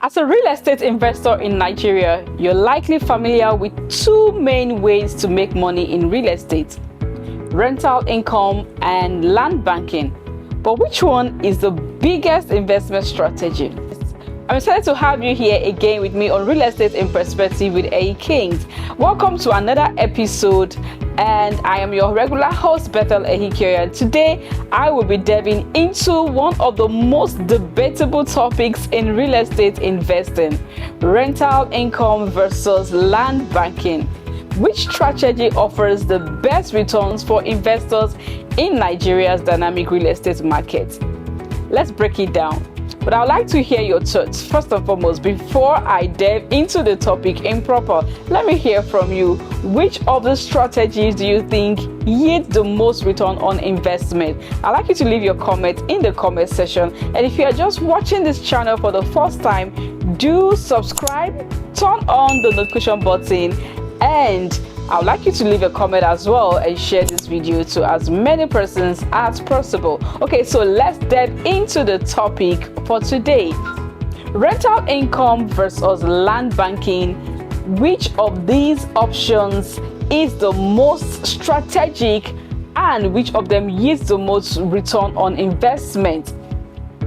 As a real estate investor in Nigeria, you're likely familiar with two main ways to make money in real estate: rental income and land banking. But which one is the biggest investment strategy? I'm excited to have you here again with me on Real Estate in Perspective with Ehi Kings. Welcome to another episode, and I am your regular host, Bethel Ehikioya. Today, I will be delving into one of the most debatable topics in real estate investing: rental income versus land banking. Which strategy offers the best returns for investors in Nigeria's dynamic real estate market? Let's break it down. But I would like to hear your thoughts. First and foremost, before I delve into the topic improper, let me hear from you. Which of the strategies do you think yield the most return on investment? I'd like you to leave your comment in the comment section. And if you are just watching this channel for the first time, do subscribe, turn on the notification button, and I would like you to leave a comment as well and share this video to as many persons as possible. Okay, so let's delve into the topic for today: rental income versus land banking. Which of these options is the most strategic, and which of them yields the most return on investment?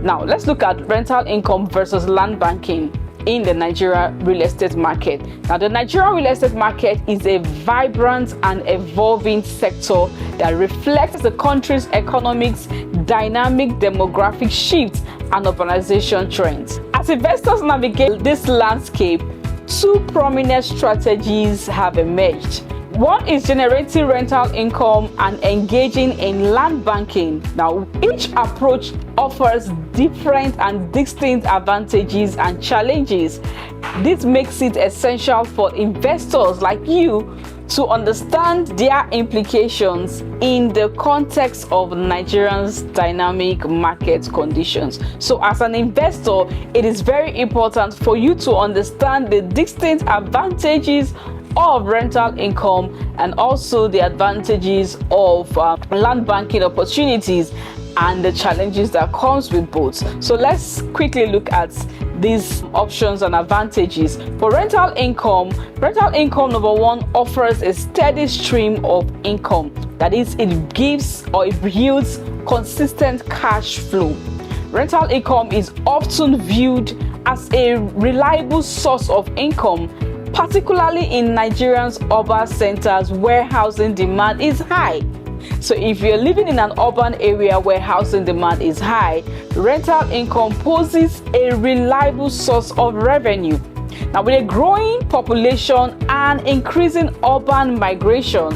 Now, let's look at rental income versus land banking in the Nigeria real estate market. Now, the Nigeria real estate market is a vibrant and evolving sector that reflects the country's economics, dynamic demographic shifts, and urbanization trends. As investors navigate this landscape, two prominent strategies have emerged. One is generating rental income and engaging in land banking. Now, each approach offers different and distinct advantages and challenges. This makes it essential for investors like you to understand their implications in the context of Nigeria's dynamic market conditions. So as an investor, it is very important for you to understand the distinct advantages of rental income and also the advantages of land banking opportunities and the challenges that comes with both. So let's quickly look at these options and advantages. For rental income, number one, offers a steady stream of income. That is, it gives or it yields consistent cash flow. Rental income is often viewed as a reliable source of income, particularly in Nigeria's urban centers where housing demand is high. So if you're living in an urban area where housing demand is high, rental income poses a reliable source of revenue. Now, with a growing population and increasing urban migration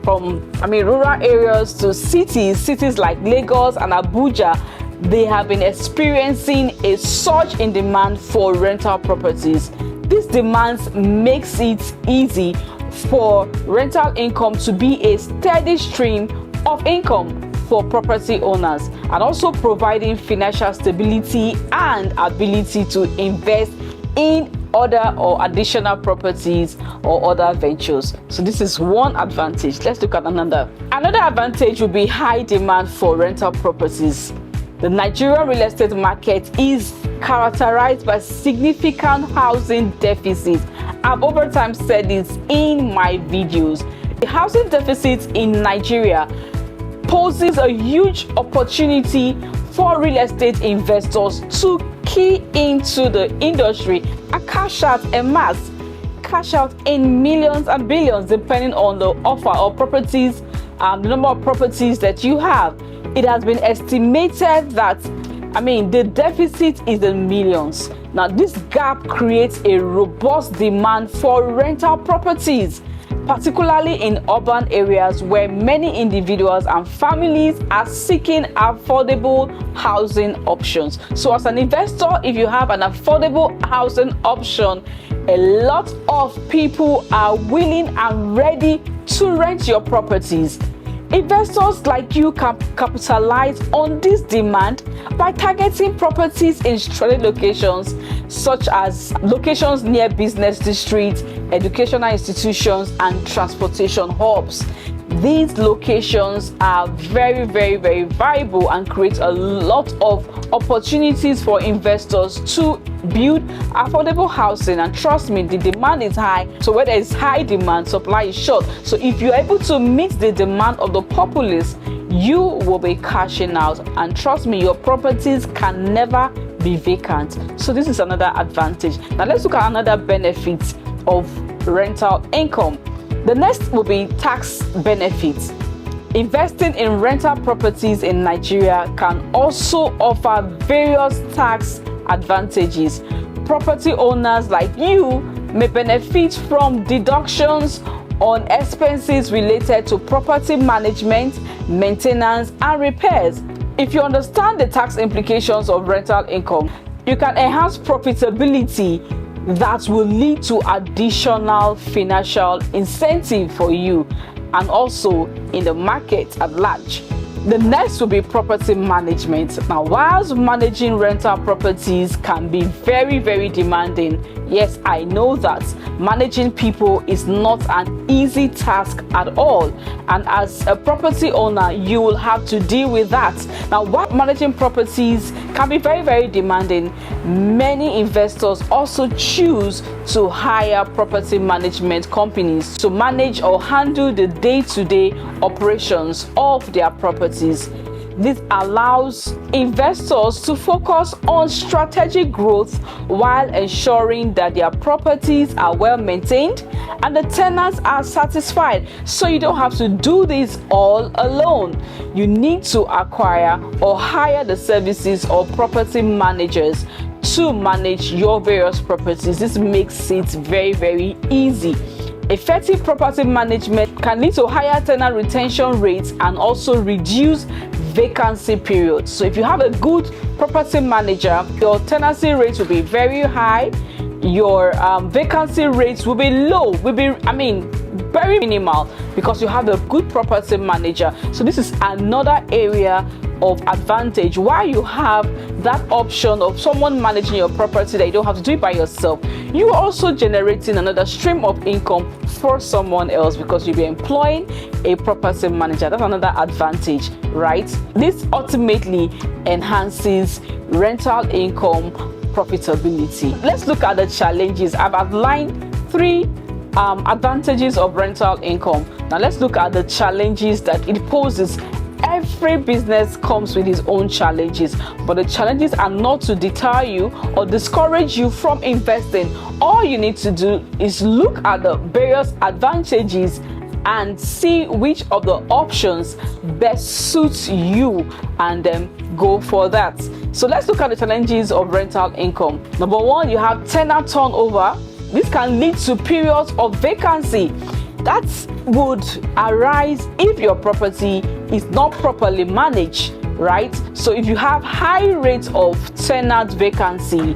from rural areas to cities like Lagos and Abuja, they have been experiencing a surge in demand for rental properties. This demand makes it easy for rental income to be a steady stream of income for property owners, and also providing financial stability and ability to invest in other or additional properties or other ventures. So this is one advantage. Let's look at another. Another advantage would be high demand for rental properties. The Nigerian real estate market is characterized by significant housing deficits. I've over time said this in my videos. The housing deficit in Nigeria poses a huge opportunity for real estate investors to key into the industry and cash out en masse, cash out in millions and billions depending on the offer of properties, the number of properties that you have. It has been estimated that the deficit is in millions. Now, this gap creates a robust demand for rental properties, particularly in urban areas where many individuals and families are seeking affordable housing options. So as an investor, if you have an affordable housing option, a lot of people are willing and ready to rent your properties. Investors like you can capitalize on this demand by targeting properties in strategic locations, such as locations near business districts, educational institutions, and transportation hubs. these locations are very, very, very viable and create a lot of opportunities for investors to build affordable housing. And trust me, the demand is high. So where there is high demand, supply is short. So if you're able to meet the demand of the populace, you will be cashing out. And trust me, your properties can never be vacant. So this is another advantage. Now let's look at another benefit of rental income. The next will be tax benefits. Investing in rental properties in Nigeria can also offer various tax advantages. Property owners like you may benefit from deductions on expenses related to property management, maintenance, and repairs. If you understand the tax implications of rental income, you can enhance profitability that will lead to additional financial incentive for you and also in the market at large. The next will be property management. Now, whilst managing rental properties can be very, very demanding, yes, I know that managing people is not an easy task at all. And as a property owner, you will have to deal with that. Now, while managing properties can be very, very demanding, many investors also choose to hire property management companies to manage or handle the day-to-day operations of their properties. This allows investors to focus on strategic growth while ensuring that their properties are well maintained and the tenants are satisfied. So you don't have to do this all alone. You need to acquire or hire the services of property managers to manage your various properties. This makes it very, very easy. Effective property management can lead to higher tenant retention rates and also reduce vacancy periods. So if you have a good property manager, your tenancy rates will be very high, your vacancy rates will be low, very minimal, because you have a good property manager. So this is another area of advantage why you have that option of someone managing your property, that you don't have to do it by yourself. You are also generating another stream of income for someone else because you'll be employing a property manager. That's another advantage, right? This ultimately enhances rental income profitability. Let's look at the challenges. I've outlined 3 advantages of rental income. Now let's look at the challenges that it poses. Every business comes with its own challenges, but the challenges are not to deter you or discourage you from investing. All you need to do is look at the various advantages and see which of the options best suits you and then go for that. So let's look at the challenges of rental income. Number 1, you have tenant turnover. This can lead to periods of vacancy that would arise if your property is not properly managed, right? So if you have high rates of tenant vacancy,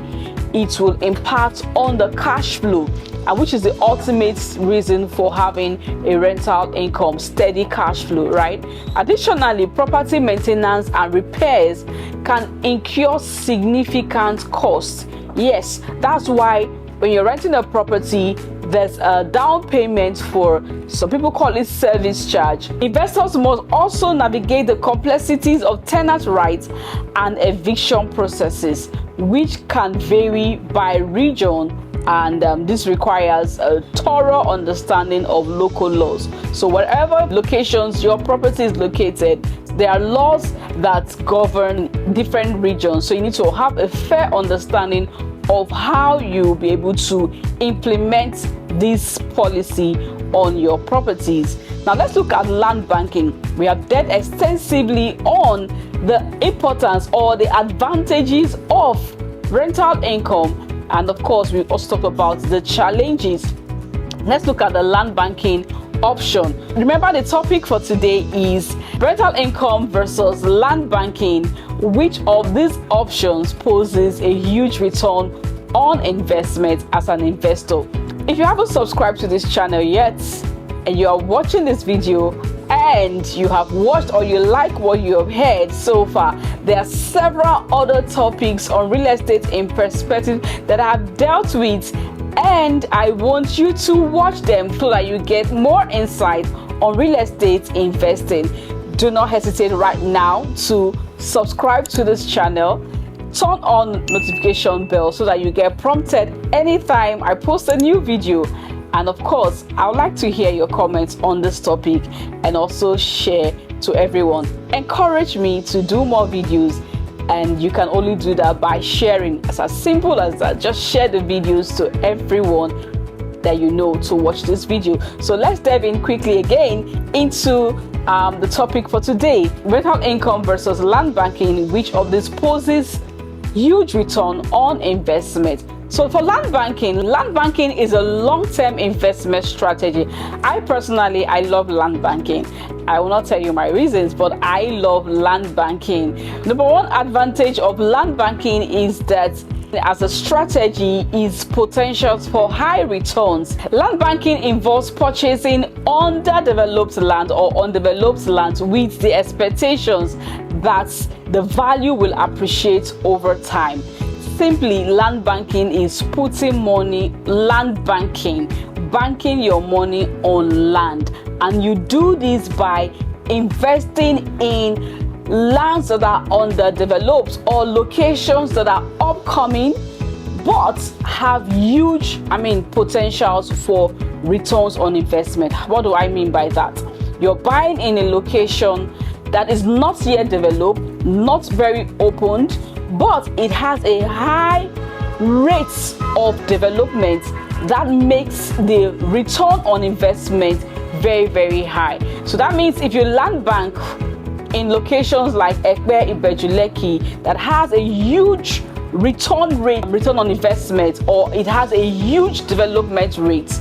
it will impact on the cash flow, and which is the ultimate reason for having a rental income, steady cash flow, right? Additionally, property maintenance and repairs can incur significant costs. Yes, that's why when you're renting a property, there's a down payment for, some people call it service charge. Investors must also navigate the complexities of tenant rights and eviction processes, which can vary by region, and this requires a thorough understanding of local laws. So wherever locations your property is located, there are laws that govern different regions. So you need to have a fair understanding of how you'll be able to implement this policy on your properties. Now let's look at land banking. We have dealt extensively on the importance or the advantages of rental income, and of course we also talked about the challenges. Let's look at the land banking option. Remember, the topic for today is rental income versus land banking. Which of these options poses a huge return on investment as an investor? If you haven't subscribed to this channel yet and you are watching this video and you have watched or you like what you have heard so far, there are several other topics on real estate in perspective that I have dealt with, and I want you to watch them so that you get more insight on real estate investing, do not hesitate right now to subscribe to this channel. Turn on notification bell so that you get prompted anytime I post a new video. And of course, I would like to hear your comments on this topic and also share to everyone. Encourage me to do more videos, and you can only do that by sharing. It's as simple as that. Just share the videos to everyone that you know to watch this video. So let's dive in quickly again into the topic for today: rental income versus land banking. Which of these poses huge return on investment? So for land banking is a long-term investment strategy. I love land banking. I will not tell you my reasons, but I love land banking. Number one advantage of land banking is that as a strategy is potentials for high returns. Land banking involves purchasing underdeveloped land or undeveloped land with the expectations that the value will appreciate over time. Simply, land banking is banking your money on land, and you do this by investing in lands that are underdeveloped or locations that are upcoming but have huge potentials for returns on investment. What do I mean by that? You're buying in a location that is not yet developed, not very opened, but it has a high rate of development that makes the return on investment very, very high. So that means if you land bank in locations like Ekpe, Ibeju-Lekki, that has a huge return on investment, or it has a huge development rate,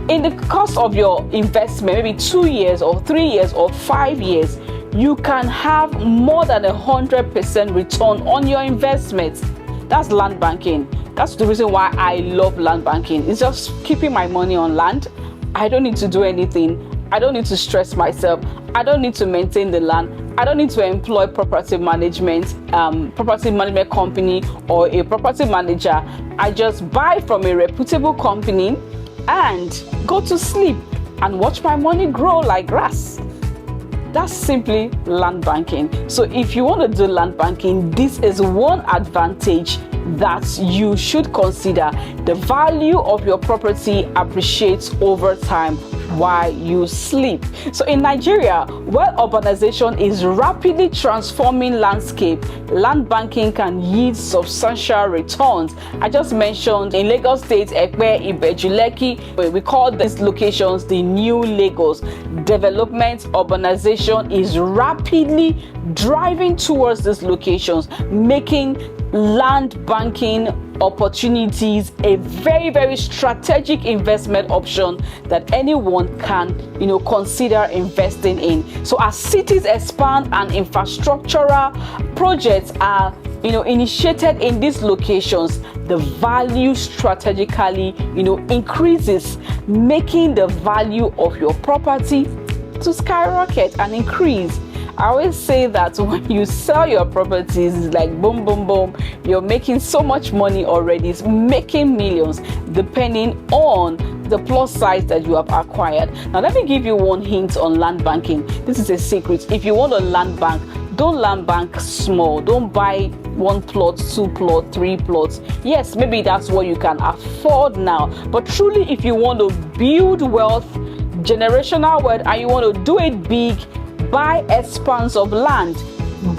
in the course of your investment, maybe 2 years or 3 years or 5 years, you can have more than 100% return on your investment. That's land banking. That's the reason why I love land banking. It's just keeping my money on land. I don't need to do anything. I don't need to stress myself. I don't need to maintain the land. I don't need to employ property management company or a property manager. I just buy from a reputable company and go to sleep and watch my money grow like grass. That's simply land banking. So if you want to do land banking, this is one advantage that you should consider. The value of your property appreciates over time while you sleep. So in Nigeria, where urbanization is rapidly transforming landscape, land banking can yield substantial returns. I just mentioned in Lagos State, Ekpe, Ibeju-Lekki, we call these locations the new Lagos. Development, urbanization is rapidly driving towards these locations, making land banking opportunities a very, very strategic investment option that anyone can consider investing in. So as cities expand and infrastructural projects are initiated in these locations, the value strategically increases, making the value of your property to skyrocket and increase. I always say that when you sell your properties, it's like boom, boom, boom. You're making so much money already. It's making millions depending on the plot size that you have acquired. Now, let me give you one hint on land banking. This is a secret. If you want to land bank, don't land bank small. Don't buy 1 plot, 2 plot, 3 plots. Yes, maybe that's what you can afford now. But truly, if you want to build wealth, generational wealth, and you want to do it big, buy expanse of land,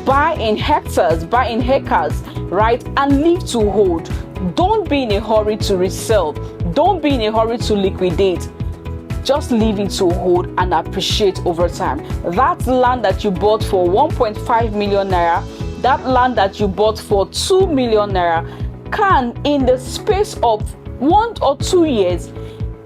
buy in hectares, right, and leave to hold. Don't be in a hurry to resell. Don't be in a hurry to liquidate. Just leave it to hold and appreciate over time. That land that you bought for 1.5 million naira, that land that you bought for 2 million naira, can in the space of 1 or 2 years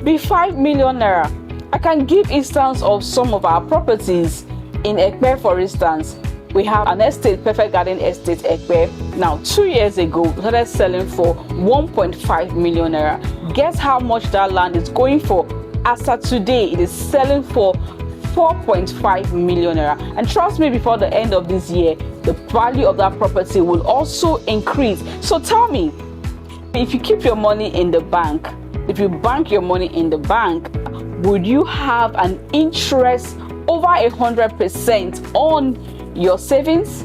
be 5 million naira. I can give instance of some of our properties in Ekpe, for instance. We have an estate, Perfect Garden Estate, Ekpe. Now, 2 years ago, we started selling for 1.5 million naira. Guess how much that land is going for? As of today, it is selling for 4.5 million naira. And trust me, before the end of this year, the value of that property will also increase. So tell me, if you keep your money in the bank, if you bank your money in the bank, would you have an interest over 100% on your savings?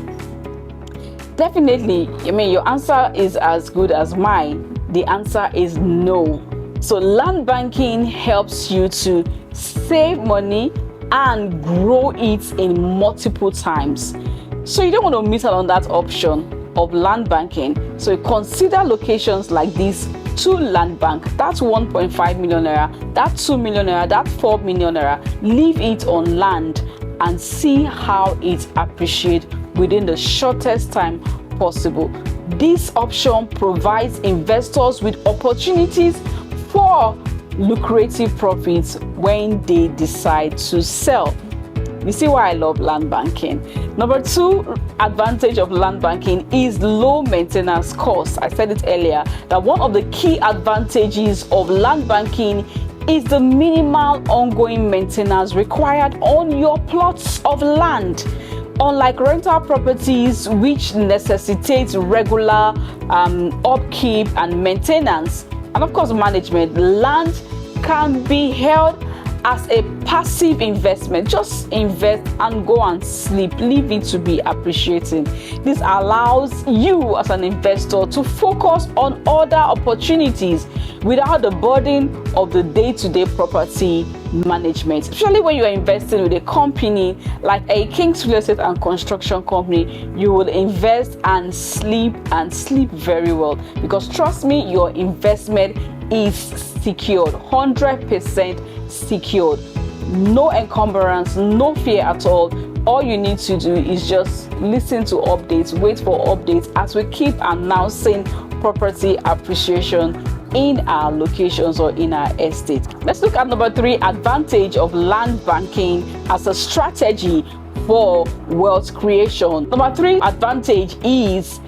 Definitely. I mean, your answer is as good as mine. The answer is no. So land banking helps you to save money and grow it in multiple times. So you don't want to miss out on that option of land banking. So consider locations like this to land bank. That's 1.5 million naira, that 2 million naira, that 4 million naira. Leave it on land and see how it appreciates within the shortest time possible. This option provides investors with opportunities for lucrative profits when they decide to sell. You see why I love land banking. Number 2 advantage of land banking is low maintenance costs. I said it earlier that one of the key advantages of land banking is the minimal ongoing maintenance required on your plots of land. Unlike rental properties, which necessitate regular upkeep and maintenance, and of course management, land can be held as a passive investment. Just invest and go and sleep. Leave it to be appreciating. This allows you as an investor to focus on other opportunities without the burden of the day-to-day property management. Especially when you are investing with a company like a King's Real Estate and Construction Company, you will invest and sleep very well, because trust me, your investment is secured, 100% secured. No encumbrance, no fear at all. All you need to do is just listen to updates, wait for updates as we keep announcing property appreciation in our locations or in our estate. Let's look at number 3 advantage of land banking as a strategy for wealth creation. Number 3 advantage is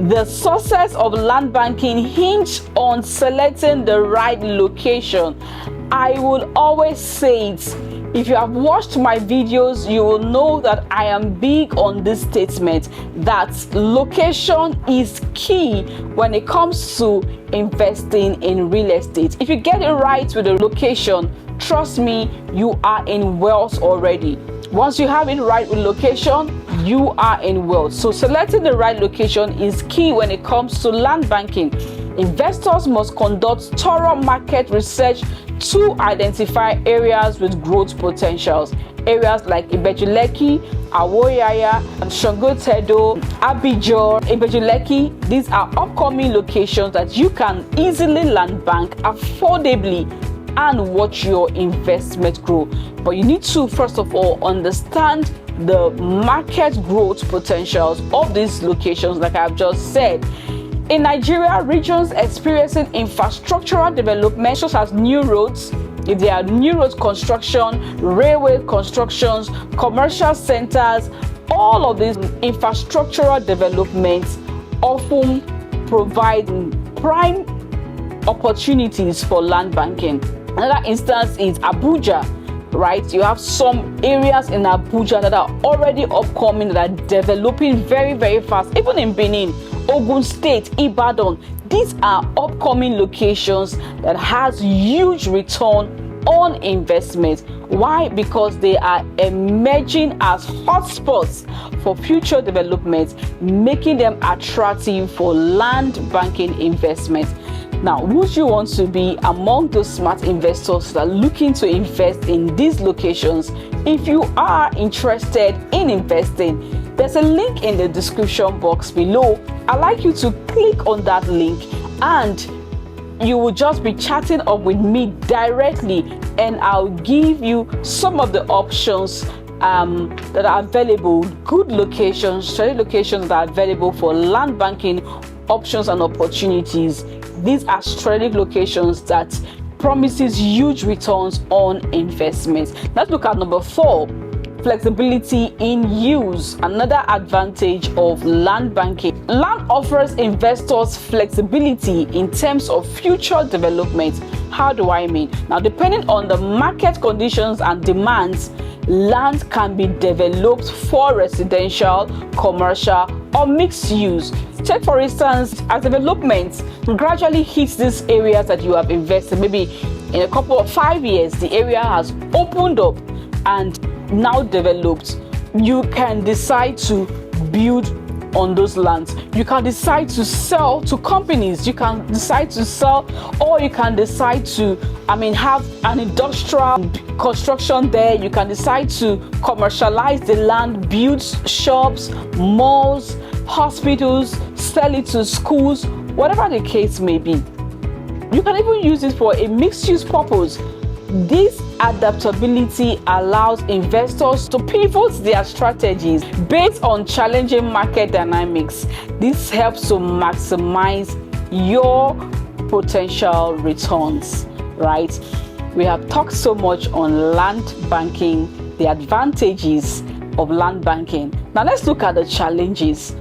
the success of land banking hinge on selecting the right location. I will always say it. If you have watched my videos, you will know that I am big on this statement that location is key when it comes to investing in real estate. If you get it right with the location, trust me, you are in wealth already. Once you have it right with location, you are in wealth. So selecting the right location is key when it comes to land banking. Investors must conduct thorough market research to identify areas with growth potentials. Areas like Ibeju-Lekki, Awoyaya, Sango-Tedo, Abidjan, Ibeju-Lekki. These are upcoming locations that you can easily land bank affordably and watch your investment grow. But you need to first of all understand the market growth potentials of these locations, like I've just said. In Nigeria, regions experiencing infrastructural development such as new roads, if there are new road construction, railway constructions, commercial centers, all of these infrastructural developments often provide prime opportunities for land banking. Another instance is Abuja, right? You have some areas in Abuja that are already upcoming, that are developing very, very fast. Even in Benin, Ogun State, Ibadan, these are upcoming locations that has huge return on investment. Why? Because they are emerging as hotspots for future development, making them attractive for land banking investment. Now, would you want to be among those smart investors that are looking to invest in these locations? If you are interested in investing, there's a link in the description box below. I'd like you to click on that link and you will just be chatting up with me directly, and I'll give you some of the options that are available, good locations, strategic locations that are available for land banking options and opportunities. These are strategic locations that promises huge returns on investments. Let's look at number 4, flexibility in use. Another advantage of land banking. Land offers investors flexibility in terms of future development. How do I mean? Now, depending on the market conditions and demands, land can be developed for residential, commercial, or mixed use. Take for instance, as development gradually hits these areas that you have invested, maybe in a couple of 5 years, the area has opened up and now developed, you can decide to build on those lands. You can decide to sell to companies, you can decide to sell, or you can decide to have an industrial construction there. You can decide to commercialize the land, build shops, malls, hospitals, sell it to schools, whatever the case may be. You can even use it for a mixed-use purpose. This adaptability allows investors to pivot their strategies based on challenging market dynamics. This helps to maximize your potential returns, right? We have talked so much on land banking, the advantages of land banking. Now let's look at the challenges.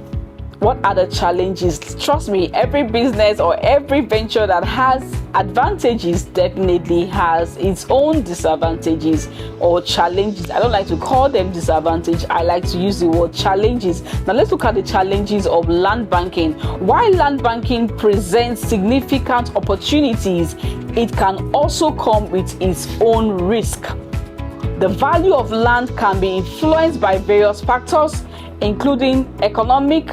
What are the challenges? Trust me, every business or every venture that has advantages definitely has its own disadvantages or challenges. I don't like to call them disadvantage. I like to use the word challenges. Now let's look at the challenges of land banking. While land banking presents significant opportunities, it can also come with its own risk. The value of land can be influenced by various factors, including economic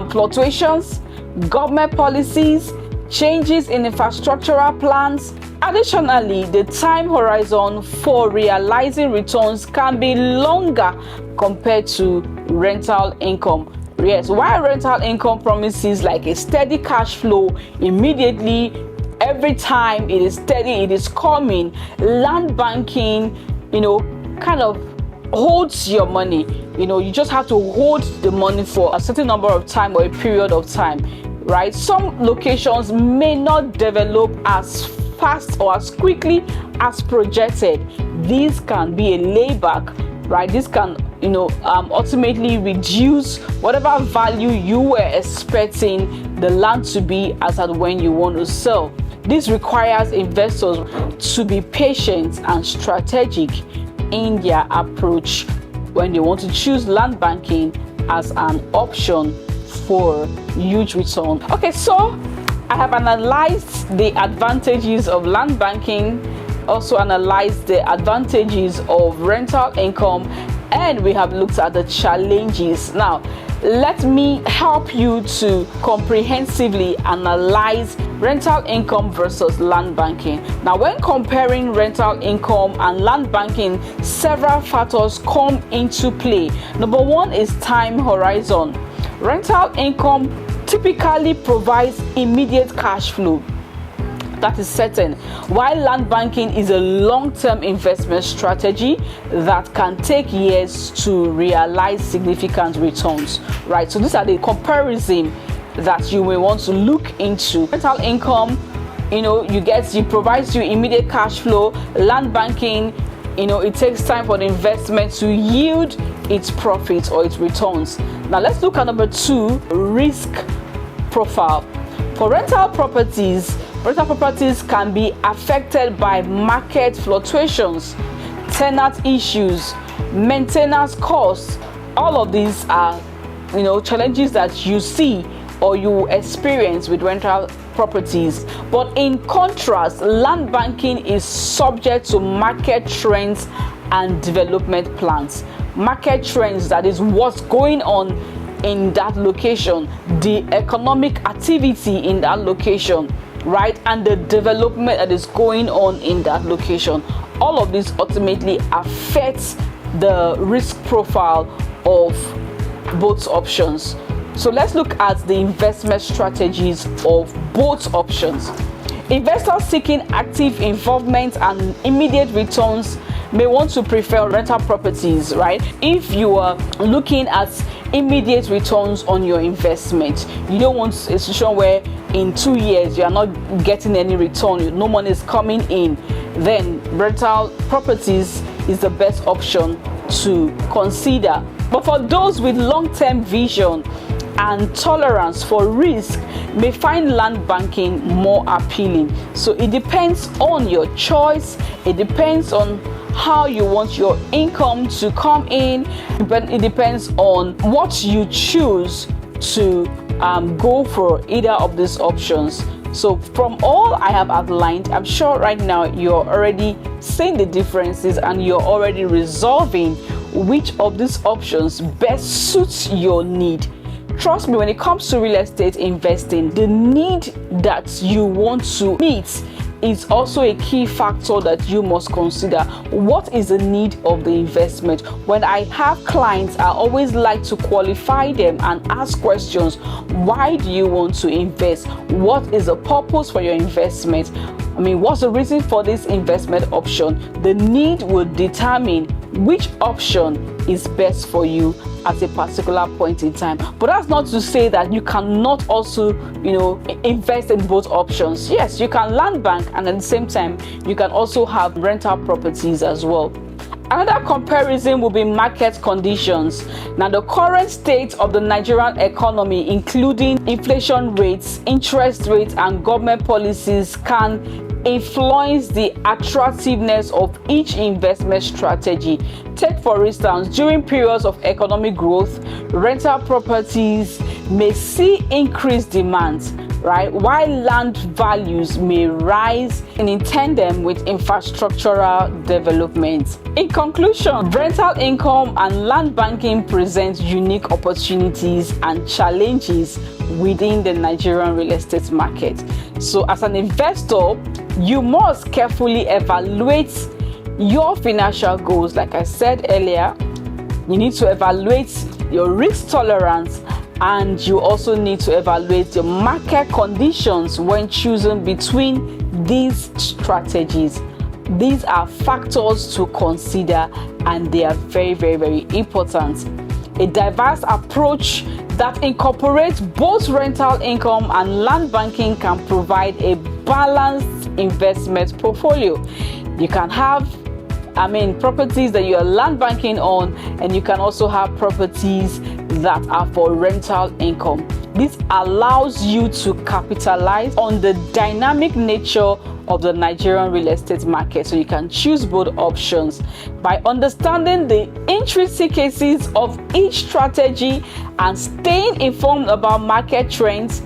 fluctuations, government policies, changes in infrastructural plans. Additionally, the time horizon for realizing returns can be longer compared to rental income. Yes, while rental income promises like a steady cash flow immediately, every time it is steady, it is coming, land banking, kind of holds your money. You just have to hold the money for a certain number of time or a period of time, right? Some locations may not develop as fast or as quickly as projected. This can be a layback, right? This can ultimately reduce whatever value you were expecting the land to be as at when you want to sell. This requires investors to be patient and strategic in their approach when they want to choose land banking as an option for huge return. Okay, so I have analyzed the advantages of land banking, also analyzed the advantages of rental income, and we have looked at the challenges. Now, let me help you to comprehensively analyze rental income versus land banking. Now, when comparing rental income and land banking, several factors come into play. Number one is time horizon. Rental income typically provides immediate cash flow. That is certain, while land banking is a long-term investment strategy that can take years to realize significant returns, right? So these are the comparison that you may want to look into. Rental income, it provides you immediate cash flow. Land banking, it takes time for the investment to yield its profits or its returns. Now let's look at number two, risk profile. For rental properties can be affected by market fluctuations, tenant issues, maintenance costs. All of these are, challenges that you see or you experience with rental properties. But in contrast, land banking is subject to market trends and development plans. Market trends, that is what's going on in that location, the economic activity in that location, right, and the development that is going on in that location. All of this ultimately affects the risk profile of both options. So let's look at the investment strategies of both options. Investors seeking active involvement and immediate returns may want to prefer rental properties, right? If you are looking at immediate returns on your investment, you don't want a situation where in 2 years you are not getting any return, no money is coming in, then rental properties is the best option to consider. But for those with long-term vision and tolerance for risk, may find land banking more appealing. So it depends on your choice. It depends on how you want your income to come in, but it depends on what you choose to go for either of these options. So from all I have outlined, I'm sure right now you're already seeing the differences and you're already resolving which of these options best suits your need. Trust me, when it comes to real estate investing, the need that you want to meet is also a key factor that you must consider. What is the need of the investment? When I have clients, I always like to qualify them and ask questions. Why do you want to invest? What is the purpose for your investment? I mean, what's the reason for this investment option? The need will determine which option is best for you at a particular point in time. But that's not to say that you cannot also, invest in both options. Yes, you can land bank, and at the same time, you can also have rental properties as well. Another comparison will be market conditions. Now, the current state of the Nigerian economy, including inflation rates, interest rates, and government policies, can influence the attractiveness of each investment strategy. Take for instance, during periods of economic growth, rental properties may see increased demand, right? While land values may rise in tandem with infrastructural development. In conclusion, rental income and land banking present unique opportunities and challenges within the Nigerian real estate market. So as an investor, you must carefully evaluate your financial goals. Like I said earlier, you need to evaluate your risk tolerance, and you also need to evaluate your market conditions when choosing between these strategies. These are factors to consider, and they are very, very, very important. A diverse approach that incorporates both rental income and land banking can provide a balanced investment portfolio. You can have properties that you are land banking on, and you can also have properties that are for rental income. This allows you to capitalize on the dynamic nature of the Nigerian real estate market, so you can choose both options. By understanding the intricacies of each strategy and staying informed about market trends,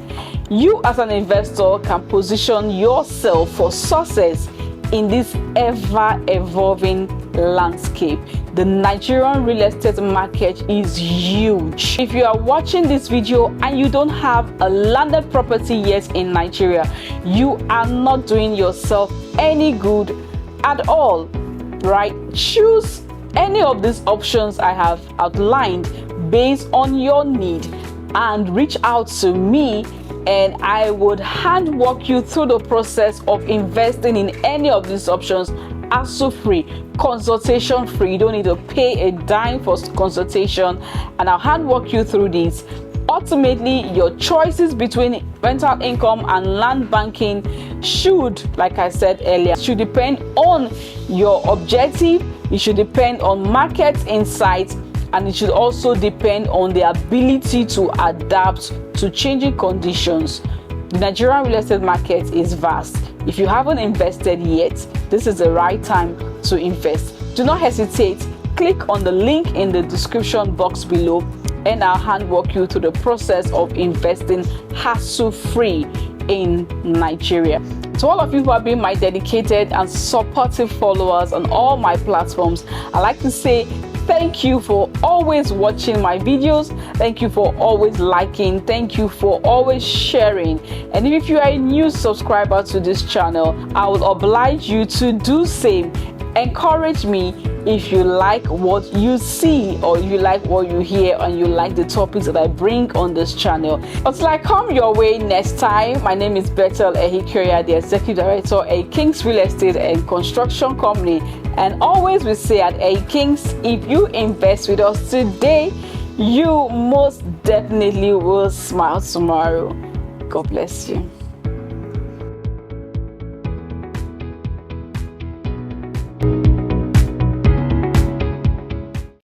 you as an investor can position yourself for success in this ever-evolving landscape. The Nigerian real estate market is huge. If you are watching this video and you don't have a landed property yet in Nigeria, you are not doing yourself any good at all, right? Choose any of these options I have outlined based on your need and reach out to me, and I would hand walk you through the process of investing in any of these options, hassle-free, consultation-free. You don't need to pay a dime for consultation, and I'll hand walk you through these. Ultimately, your choices between rental income and land banking should, like I said earlier, should depend on your objective. It should depend on market insights, and it should also depend on the ability to adapt to changing conditions. The Nigerian real estate market is vast. If you haven't invested yet, this is the right time to invest. Do not hesitate. Click on the link in the description box below, and I'll hand walk you through the process of investing hassle-free in Nigeria. To all of you who have been my dedicated and supportive followers on all my platforms, I'd like to say thank you for always watching my videos. Thank you for always liking. Thank you for always sharing. And if you are a new subscriber to this channel, I will oblige you to do same. Encourage me if you like what you see, or you like what you hear, and you like the topics that I bring on this channel. Until I come your way next time, my name is Bethel Ehikoria, the Executive Director at Kings Real Estate and Construction Company. And always we say at A Kings, if you invest with us today, you most definitely will smile tomorrow. God bless you.